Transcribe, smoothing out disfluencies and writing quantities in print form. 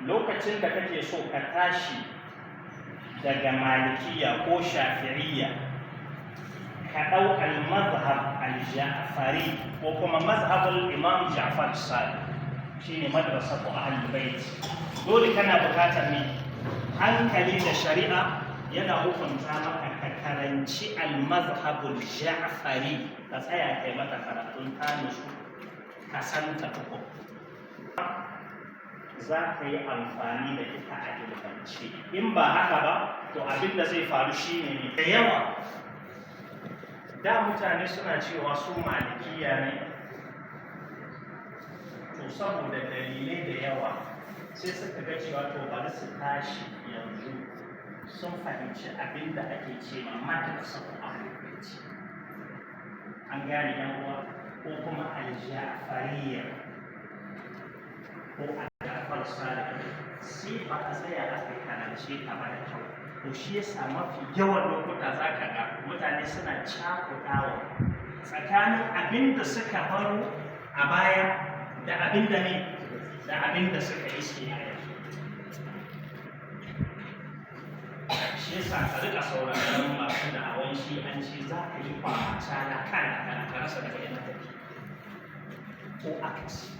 lokacin da kake so ka tashi daga malikiya ko shafi'iyya ka ɗau al-mazhab al-ja'fari ko kuma mazhabul imam Ja'far Sadiq shine madrasatu ahlul bait. Dole kana bukatar ne hankali da shari'a yana hukunta maka ka karanci al-mazhabul ja'fari, ka tsaya kai mata karatun tanisu ka santa uku, za ka yi amfani da ita a ilmance. In ba haka ba to abin da zai faru shine da yawa da mutane suna cewa su malikiya ne, to saboda dalilai da yawa sai suka ga cewa to bari su tashi yanzu sun fahimci abin da ake ce ma madrasatu ahlul bait. An gane yan uwa, ko kuma al-ja'fariyya ko al-Ja'far Sadiq, sai ba a tsaya aka karance ta ba da kyau. To shi yasa mafi yawan lokuta za ka ga mutane suna cakuɗawa tsakanin abin da suka baro a baya da abin da ne da abin da suka iske a yanzu. Shi yasa ka rika sauraron masu da'awan shi an ce za ka yi kwamata na kana ka rasa daga yana tafi ko akasi.